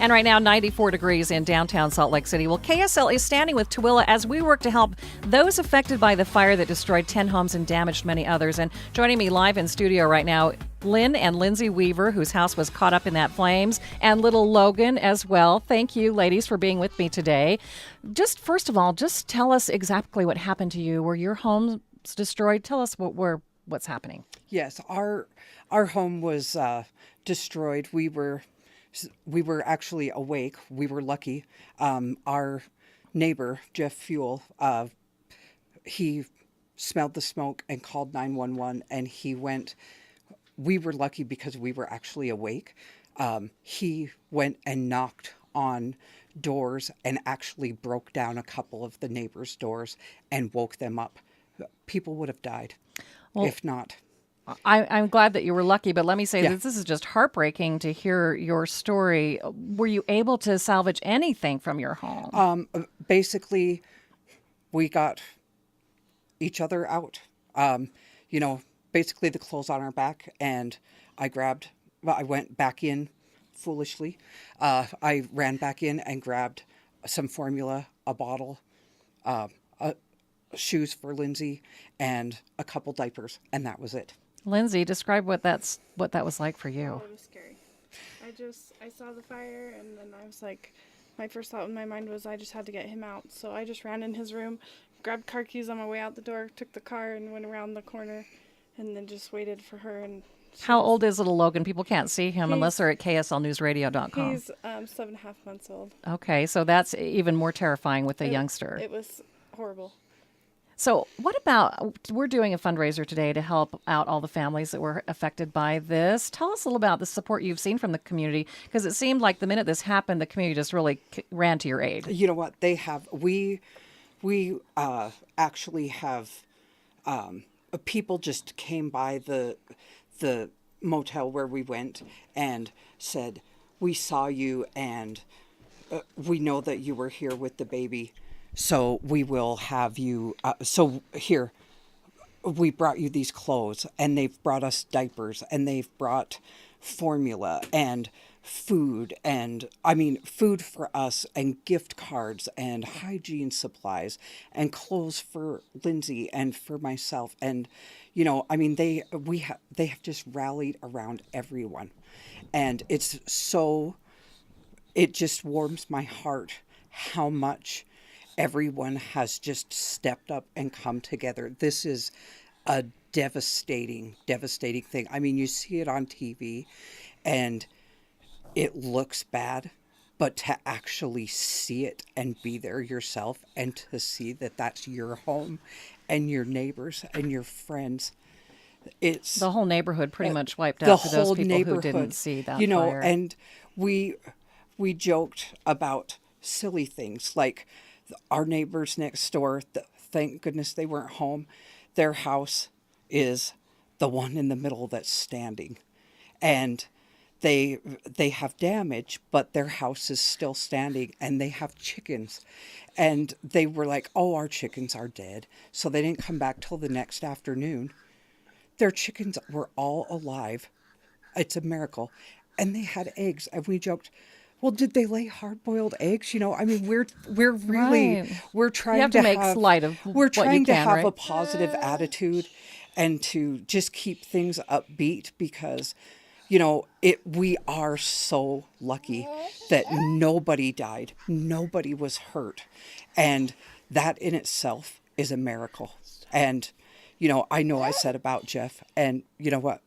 And right now, 94 degrees in downtown Salt Lake City. Well, KSL is standing with Tooele as we work to help those affected by the fire that destroyed 10 homes and damaged many others. And joining me live in studio right now, Lynn and Lindsay Weaver, whose house was caught up in that flames, and little Logan as well. Thank you, ladies, for being with me today. Just first of all, just tell us exactly what happened to you. Were your homes destroyed? Tell us what's happening. Yes, our home was destroyed. We were actually awake. We were lucky. Our neighbor, Jeff Fuel, he smelled the smoke and called 911, and he went. We were lucky because we were actually awake. He went and knocked on doors and actually broke down a couple of the neighbors' doors and woke them up. People would have died if not. I'm glad that you were lucky, but let me say that this is just heartbreaking to hear your story. Were you able to salvage anything from your home? Basically, we got each other out. Basically the clothes on our back, and I went back in foolishly. I ran back in and grabbed some formula, a bottle, shoes for Lindsay, and a couple diapers, and that was it. Lindsay, describe what that was like for you. Oh, it was scary. I saw the fire, and then I was like, my first thought in my mind was I just had to get him out. So I just ran in his room, grabbed car keys on my way out the door, took the car and went around the corner, and then just waited for her. And how old is little Logan? People can't see him unless they're at kslnewsradio.com. He's 7.5 months old. Okay, so that's even more terrifying with a youngster. It was horrible. So what about, we're doing a fundraiser today to help out all the families that were affected by this. Tell us a little about the support you've seen from the community, because it seemed like the minute this happened, the community just really ran to your aid. You know what? They have, we actually have, people just came by the motel where we went and said, we saw you and we know that you were here with the baby. So we will have you, so here, we brought you these clothes, and they've brought us diapers, and they've brought formula and food, and food for us, and gift cards, and hygiene supplies, and clothes for Lindsay and for myself. And, they have just rallied around everyone. And it just warms my heart how much everyone has just stepped up and come together. This is a devastating thing. You see it on TV and it looks bad, but to actually see it and be there yourself, and to see that that's your home and your neighbors and your friends, it's the whole neighborhood pretty much wiped out for those people who didn't see that fire. And we joked about silly things like our neighbors next door, thank goodness they weren't home. Their house is the one in the middle that's standing. And they have damage, but their house is still standing, and they have chickens. And they were like, oh, our chickens are dead. So they didn't come back till the next afternoon. Their chickens were all alive. It's a miracle. And they had eggs. And we joked, well, did they lay hard-boiled eggs? We're really, right. We're trying you have to make light of we're what trying you to can, have right? a positive attitude and to just keep things upbeat, because, we are so lucky that nobody died. Nobody was hurt. And that in itself is a miracle. And, I know I said about Jeff, and you know what?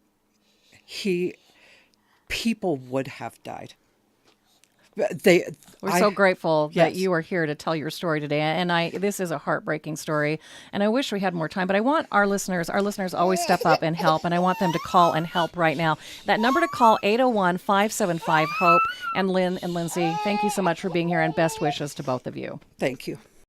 People would have died. We're so grateful that you are here to tell your story today. And this is a heartbreaking story. And I wish we had more time, but I want our listeners always step up and help. And I want them to call and help right now. That number to call, 801-575-HOPE. And Lynn and Lindsay, thank you so much for being here, and best wishes to both of you. Thank you.